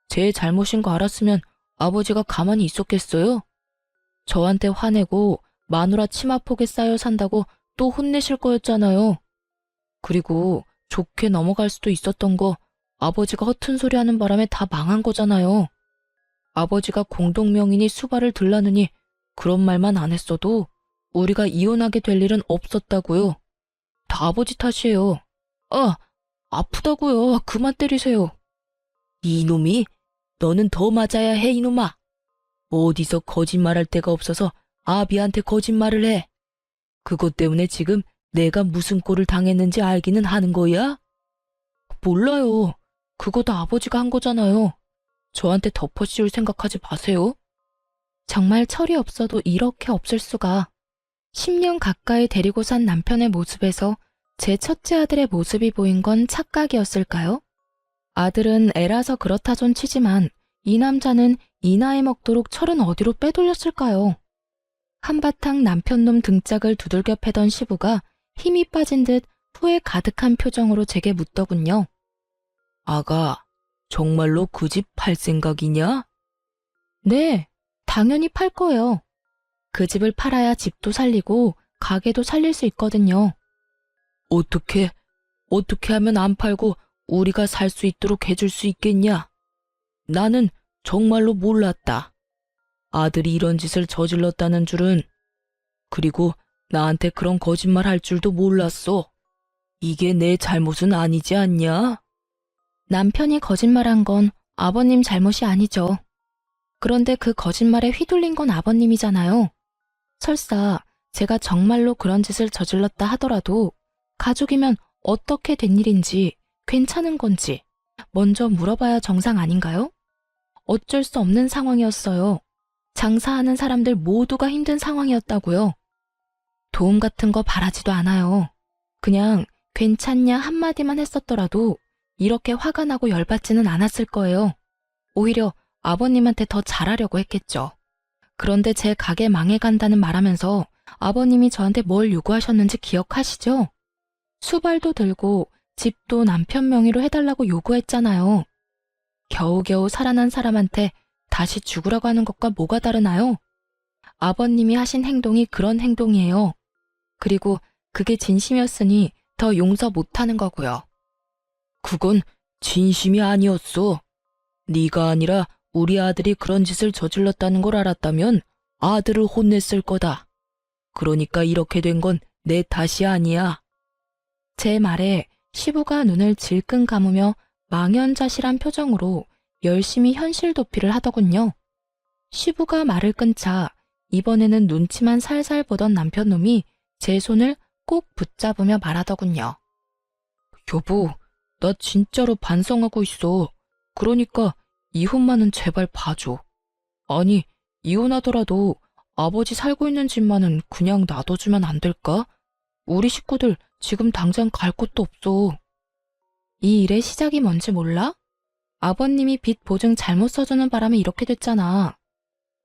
제 잘못인 거 알았으면 아버지가 가만히 있었겠어요? 저한테 화내고 마누라 치마폭에 쌓여 산다고 또 혼내실 거였잖아요. 그리고 좋게 넘어갈 수도 있었던 거 아버지가 허튼 소리 하는 바람에 다 망한 거잖아요. 아버지가 공동명의니 수발을 들라느니 그런 말만 안 했어도 우리가 이혼하게 될 일은 없었다고요. 다 아버지 탓이에요. 아프다고요. 그만 때리세요. 이놈이, 너는 더 맞아야 해, 이놈아. 어디서 거짓말할 데가 없어서 아비한테 거짓말을 해. 그것 때문에 지금 내가 무슨 꼴을 당했는지 알기는 하는 거야? 몰라요. 그거 다 아버지가 한 거잖아요. 저한테 덮어씌울 생각하지 마세요.
정말 철이 없어도 이렇게 없을 수가. 10년 가까이 데리고 산 남편의 모습에서 제 첫째 아들의 모습이 보인 건 착각이었을까요? 아들은 애라서 그렇다 존 치지만 이 남자는 이 나이 먹도록 철은 어디로 빼돌렸을까요? 한바탕 남편놈 등짝을 두들겨 패던 시부가 힘이 빠진 듯 후회 가득한 표정으로 제게 묻더군요.
아가, 정말로 그 집 팔 생각이냐?
네, 당연히 팔 거예요. 그 집을 팔아야 집도 살리고 가게도 살릴 수 있거든요.
어떻게 하면 안 팔고 우리가 살 수 있도록 해줄 수 있겠냐? 나는 정말로 몰랐다. 아들이 이런 짓을 저질렀다는 줄은. 그리고 나한테 그런 거짓말 할 줄도 몰랐어. 이게 내 잘못은 아니지 않냐?
남편이 거짓말한 건 아버님 잘못이 아니죠. 그런데 그 거짓말에 휘둘린 건 아버님이잖아요. 설사 제가 정말로 그런 짓을 저질렀다 하더라도 가족이면 어떻게 된 일인지, 괜찮은 건지 먼저 물어봐야 정상 아닌가요? 어쩔 수 없는 상황이었어요. 장사하는 사람들 모두가 힘든 상황이었다고요. 도움 같은 거 바라지도 않아요. 그냥 괜찮냐 한마디만 했었더라도 이렇게 화가 나고 열받지는 않았을 거예요. 오히려 아버님한테 더 잘하려고 했겠죠. 그런데 제 가게 망해간다는 말하면서 아버님이 저한테 뭘 요구하셨는지 기억하시죠? 수발도 들고 집도 남편 명의로 해달라고 요구했잖아요. 겨우겨우 살아난 사람한테 다시 죽으라고 하는 것과 뭐가 다르나요? 아버님이 하신 행동이 그런 행동이에요. 그리고 그게 진심이었으니 더 용서 못하는 거고요.
그건 진심이 아니었어. 네가 아니라 우리 아들이 그런 짓을 저질렀다는 걸 알았다면 아들을 혼냈을 거다. 그러니까 이렇게 된 건 내 탓이 아니야.
제 말에 시부가 눈을 질끈 감으며 망연자실한 표정으로 열심히 현실 도피를 하더군요. 시부가 말을 끊자 이번에는 눈치만 살살 보던 남편놈이 제 손을 꼭 붙잡으며 말하더군요.
여보, 나 진짜로 반성하고 있어. 그러니까 이혼만은 제발 봐줘. 아니, 이혼하더라도 아버지 살고 있는 집만은 그냥 놔둬주면 안 될까? 우리 식구들 지금 당장 갈 곳도 없어.
이 일의 시작이 뭔지 몰라? 아버님이 빚 보증 잘못 써주는 바람에 이렇게 됐잖아.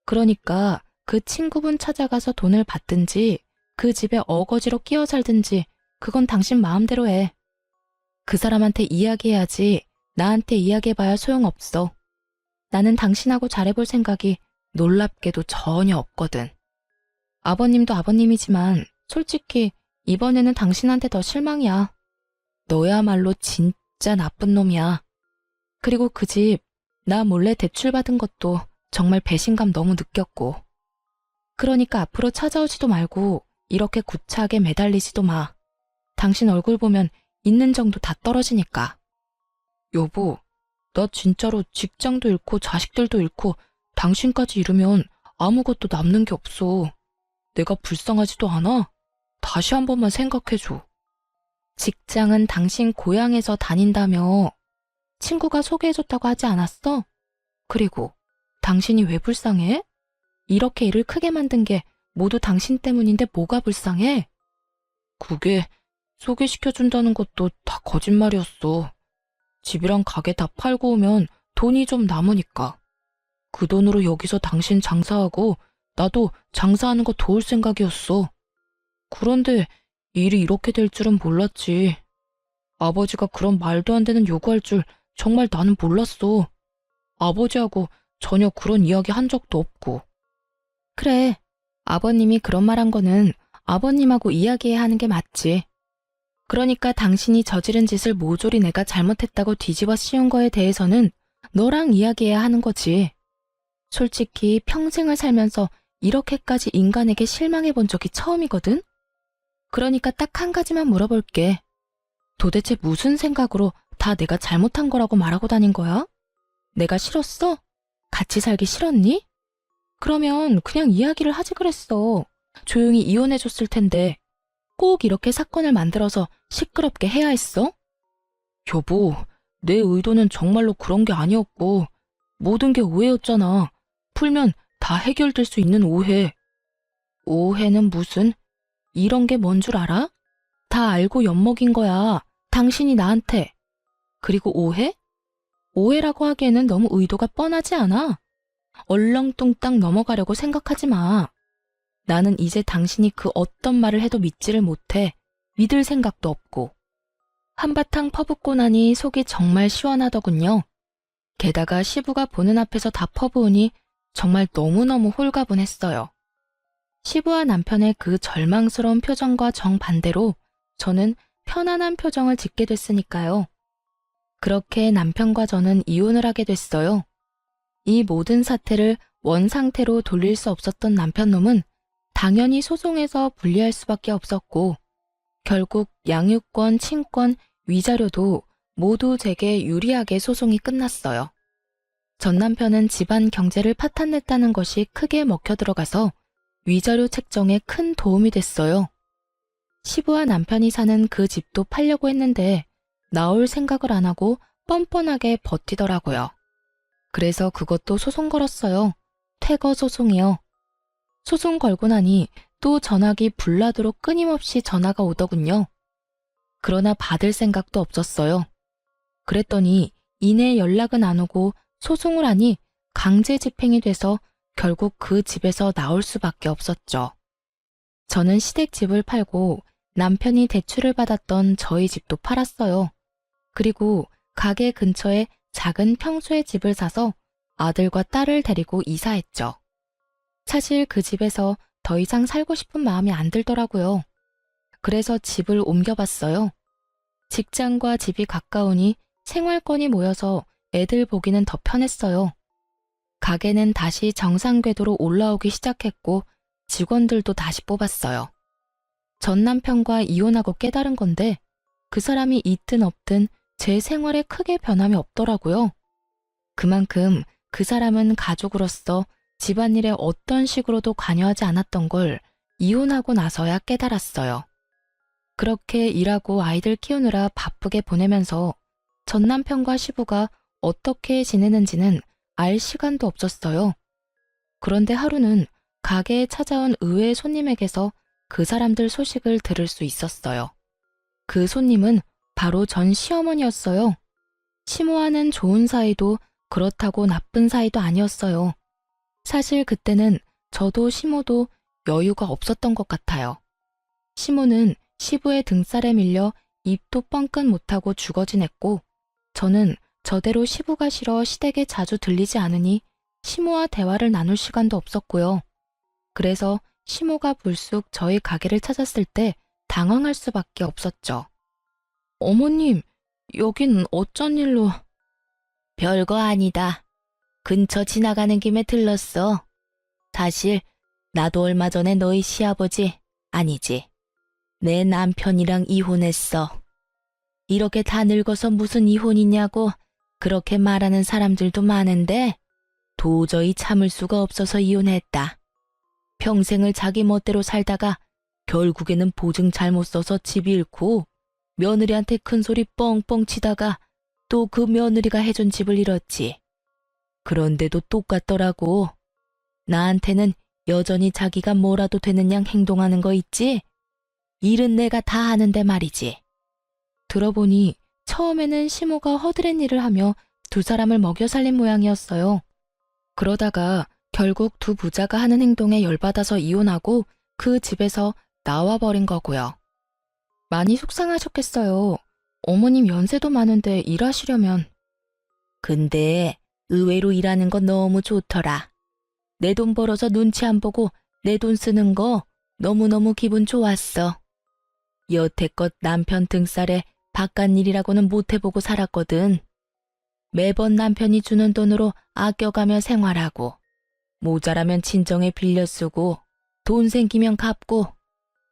그러니까 그 친구분 찾아가서 돈을 받든지 그 집에 어거지로 끼어 살든지 그건 당신 마음대로 해. 그 사람한테 이야기해야지 나한테 이야기해봐야 소용없어. 나는 당신하고 잘해볼 생각이 놀랍게도 전혀 없거든. 아버님도 아버님이지만 솔직히 이번에는 당신한테 더 실망이야. 너야말로 진짜 나쁜 놈이야. 그리고 그 집 나 몰래 대출받은 것도 정말 배신감 너무 느꼈고. 그러니까 앞으로 찾아오지도 말고 이렇게 구차하게 매달리지도 마. 당신 얼굴 보면 있는 정도 다 떨어지니까.
여보, 나 진짜로 직장도 잃고 자식들도 잃고 당신까지 잃으면 아무것도 남는 게 없어. 내가 불쌍하지도 않아? 다시 한 번만 생각해줘.
직장은 당신 고향에서 다닌다며. 친구가 소개해줬다고 하지 않았어? 그리고 당신이 왜 불쌍해? 이렇게 일을 크게 만든 게 모두 당신 때문인데 뭐가 불쌍해?
그게 소개시켜준다는 것도 다 거짓말이었어. 집이랑 가게 다 팔고 오면 돈이 좀 남으니까. 그 돈으로 여기서 당신 장사하고 나도 장사하는 거 도울 생각이었어. 그런데 일이 이렇게 될 줄은 몰랐지. 아버지가 그런 말도 안 되는 요구할 줄 정말 나는 몰랐어. 아버지하고 전혀 그런 이야기 한 적도 없고.
그래, 아버님이 그런 말 한 거는 아버님하고 이야기해야 하는 게 맞지. 그러니까 당신이 저지른 짓을 모조리 내가 잘못했다고 뒤집어 씌운 거에 대해서는 너랑 이야기해야 하는 거지. 솔직히 평생을 살면서 이렇게까지 인간에게 실망해 본 적이 처음이거든? 그러니까 딱 한 가지만 물어볼게. 도대체 무슨 생각으로 다 내가 잘못한 거라고 말하고 다닌 거야? 내가 싫었어? 같이 살기 싫었니? 그러면 그냥 이야기를 하지 그랬어. 조용히 이혼해줬을 텐데 꼭 이렇게 사건을 만들어서 시끄럽게 해야 했어?
여보, 내 의도는 정말로 그런 게 아니었고 모든 게 오해였잖아. 풀면 다 해결될 수 있는 오해.
오해는 무슨? 이런 게 뭔 줄 알아? 다 알고 엿먹인 거야. 당신이 나한테. 그리고 오해? 오해라고 하기에는 너무 의도가 뻔하지 않아? 얼렁뚱땅 넘어가려고 생각하지 마. 나는 이제 당신이 그 어떤 말을 해도 믿지를 못해. 믿을 생각도 없고. 한바탕 퍼붓고 나니 속이 정말 시원하더군요. 게다가 시부가 보는 앞에서 다 퍼부으니 정말 너무너무 홀가분했어요. 시부와 남편의 그 절망스러운 표정과 정반대로 저는 편안한 표정을 짓게 됐으니까요. 그렇게 남편과 저는 이혼을 하게 됐어요. 이 모든 사태를 원상태로 돌릴 수 없었던 남편놈은 당연히 소송에서 불리할 수밖에 없었고 결국 양육권, 친권, 위자료도 모두 제게 유리하게 소송이 끝났어요. 전 남편은 집안 경제를 파탄냈다는 것이 크게 먹혀 들어가서 위자료 책정에 큰 도움이 됐어요. 시부와 남편이 사는 그 집도 팔려고 했는데 나올 생각을 안 하고 뻔뻔하게 버티더라고요. 그래서 그것도 소송 걸었어요. 퇴거 소송이요. 소송 걸고 나니 또 전화기 불나도록 끊임없이 전화가 오더군요. 그러나 받을 생각도 없었어요. 그랬더니 이내 연락은 안 오고 소송을 하니 강제 집행이 돼서 결국 그 집에서 나올 수밖에 없었죠. 저는 시댁집을 팔고 남편이 대출을 받았던 저희 집도 팔았어요. 그리고 가게 근처에 작은 평수의 집을 사서 아들과 딸을 데리고 이사했죠. 사실 그 집에서 더 이상 살고 싶은 마음이 안 들더라고요. 그래서 집을 옮겨봤어요. 직장과 집이 가까우니 생활권이 모여서 애들 보기는 더 편했어요. 가게는 다시 정상 궤도로 올라오기 시작했고 직원들도 다시 뽑았어요. 전 남편과 이혼하고 깨달은 건데 그 사람이 있든 없든 제 생활에 크게 변함이 없더라고요. 그만큼 그 사람은 가족으로서 집안일에 어떤 식으로도 관여하지 않았던 걸 이혼하고 나서야 깨달았어요. 그렇게 일하고 아이들 키우느라 바쁘게 보내면서 전 남편과 시부가 어떻게 지내는지는 알 시간도 없었어요. 그런데 하루는 가게에 찾아온 의외의 손님에게서 그 사람들 소식을 들을 수 있었어요. 그 손님은 바로 전 시어머니였어요. 시모와는 좋은 사이도 그렇다고 나쁜 사이도 아니었어요. 사실 그때는 저도 시모도 여유가 없었던 것 같아요. 시모는 시부의 등살에 밀려 입도 뻥끗 못하고 죽어 지냈고 저는 저대로 시부가 싫어 시댁에 자주 들리지 않으니 시모와 대화를 나눌 시간도 없었고요. 그래서 시모가 불쑥 저희 가게를 찾았을 때 당황할 수밖에 없었죠. 어머님, 여긴 어쩐 일로? 별거 아니다. 근처 지나가는 김에 들렀어. 사실 나도 얼마 전에 너희 시아버지, 아니지, 내 남편이랑 이혼했어. 이렇게 다 늙어서 무슨 이혼이냐고 그렇게 말하는 사람들도 많은데 도저히 참을 수가 없어서 이혼했다. 평생을 자기 멋대로 살다가 결국에는 보증 잘못 써서 집 잃고 며느리한테 큰 소리 뻥뻥 치다가 또 그 며느리가 해준 집을 잃었지. 그런데도 똑같더라고. 나한테는 여전히 자기가 뭐라도 되는 양 행동하는 거 있지? 일은 내가 다 하는데 말이지. 들어보니 처음에는 시모가 허드렛 일을 하며 두 사람을 먹여 살린 모양이었어요. 그러다가 결국 두 부자가 하는 행동에 열받아서 이혼하고 그 집에서 나와버린 거고요. 많이 속상하셨겠어요. 어머님 연세도 많은데 일하시려면. 근데 의외로 일하는 건 너무 좋더라. 내 돈 벌어서 눈치 안 보고 내 돈 쓰는 거 너무너무 기분 좋았어. 여태껏 남편 등살에 바깥 일이라고는 못 해보고 살았거든. 매번 남편이 주는 돈으로 아껴가며 생활하고 모자라면 친정에 빌려 쓰고 돈 생기면 갚고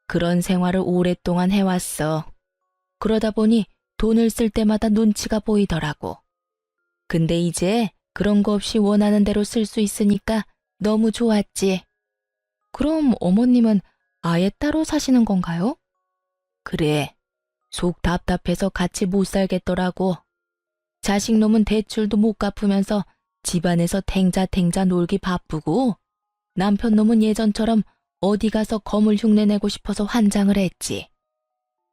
그런 생활을 오랫동안 해왔어. 그러다 보니 돈을 쓸 때마다 눈치가 보이더라고. 근데 이제 그런 거 없이 원하는 대로 쓸 수 있으니까 너무 좋았지. 그럼 어머님은 아예 따로 사시는 건가요? 그래. 속 답답해서 같이 못 살겠더라고. 자식놈은 대출도 못 갚으면서 집안에서 탱자탱자 놀기 바쁘고 남편놈은 예전처럼 어디 가서 거물 흉내내고 싶어서 환장을 했지.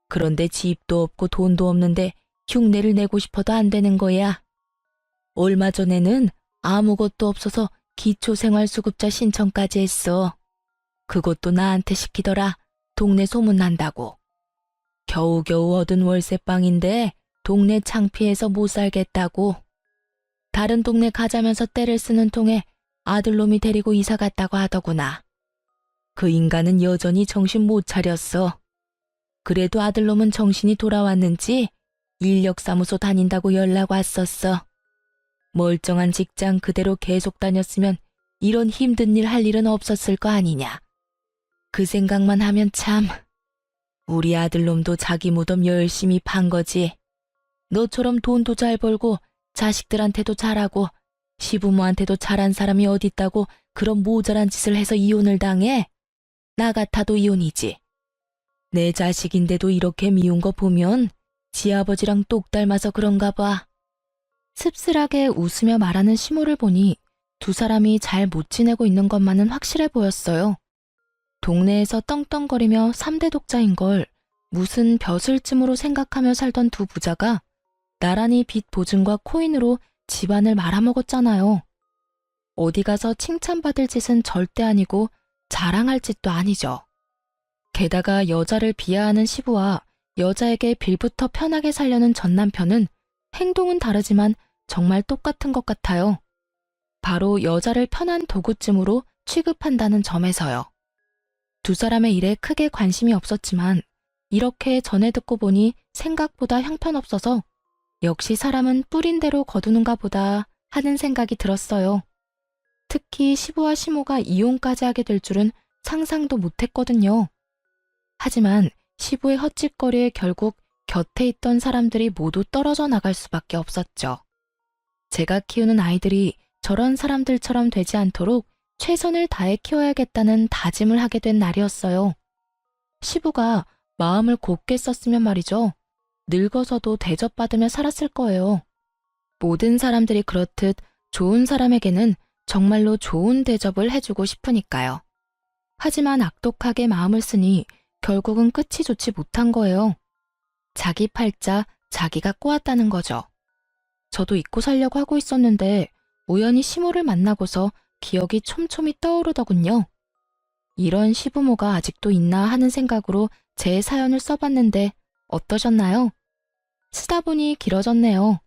그런데 집도 없고 돈도 없는데 흉내를 내고 싶어도 안 되는 거야. 얼마 전에는 아무것도 없어서 기초생활수급자 신청까지 했어. 그것도 나한테 시키더라. 동네 소문난다고. 겨우겨우 얻은 월세방인데 동네 창피해서 못 살겠다고. 다른 동네 가자면서 떼를 쓰는 통에 아들놈이 데리고 이사 갔다고 하더구나. 그 인간은 여전히 정신 못 차렸어. 그래도 아들놈은 정신이 돌아왔는지 인력사무소 다닌다고 연락 왔었어. 멀쩡한 직장 그대로 계속 다녔으면 이런 힘든 일 할 일은 없었을 거 아니냐. 그 생각만 하면 참, 우리 아들놈도 자기 무덤 열심히 판 거지. 너처럼 돈도 잘 벌고 자식들한테도 잘하고 시부모한테도 잘한 사람이 어딨다고 그런 모자란 짓을 해서 이혼을 당해? 나 같아도 이혼이지.
내 자식인데도 이렇게 미운 거 보면 지 아버지랑 똑 닮아서 그런가 봐.
씁쓸하게 웃으며 말하는 시모를 보니 두 사람이 잘 못 지내고 있는 것만은 확실해 보였어요. 동네에서 떵떵거리며 3대 독자인 걸 무슨 벼슬쯤으로 생각하며 살던 두 부자가 나란히 빚 보증과 코인으로 집안을 말아먹었잖아요. 어디 가서 칭찬받을 짓은 절대 아니고 자랑할 짓도 아니죠. 게다가 여자를 비하하는 시부와 여자에게 빌부터 편하게 살려는 전 남편은 행동은 다르지만 정말 똑같은 것 같아요. 바로 여자를 편한 도구쯤으로 취급한다는 점에서요. 두 사람의 일에 크게 관심이 없었지만 이렇게 전해 듣고 보니 생각보다 형편없어서 역시 사람은 뿌린 대로 거두는가 보다 하는 생각이 들었어요. 특히 시부와 시모가 이혼까지 하게 될 줄은 상상도 못했거든요. 하지만 시부의 헛짓거리에 결국 곁에 있던 사람들이 모두 떨어져 나갈 수밖에 없었죠. 제가 키우는 아이들이 저런 사람들처럼 되지 않도록 최선을 다해 키워야겠다는 다짐을 하게 된 날이었어요. 시부가 마음을 곱게 썼으면 말이죠. 늙어서도 대접받으며 살았을 거예요. 모든 사람들이 그렇듯 좋은 사람에게는 정말로 좋은 대접을 해주고 싶으니까요. 하지만 악독하게 마음을 쓰니 결국은 끝이 좋지 못한 거예요. 자기 팔자 자기가 꼬았다는 거죠. 저도 잊고 살려고 하고 있었는데 우연히 시모를 만나고서 기억이 촘촘히 떠오르더군요. 이런 시부모가 아직도 있나 하는 생각으로 제 사연을 써봤는데 어떠셨나요? 쓰다 보니 길어졌네요.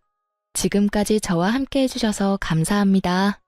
지금까지 저와 함께 해주셔서 감사합니다.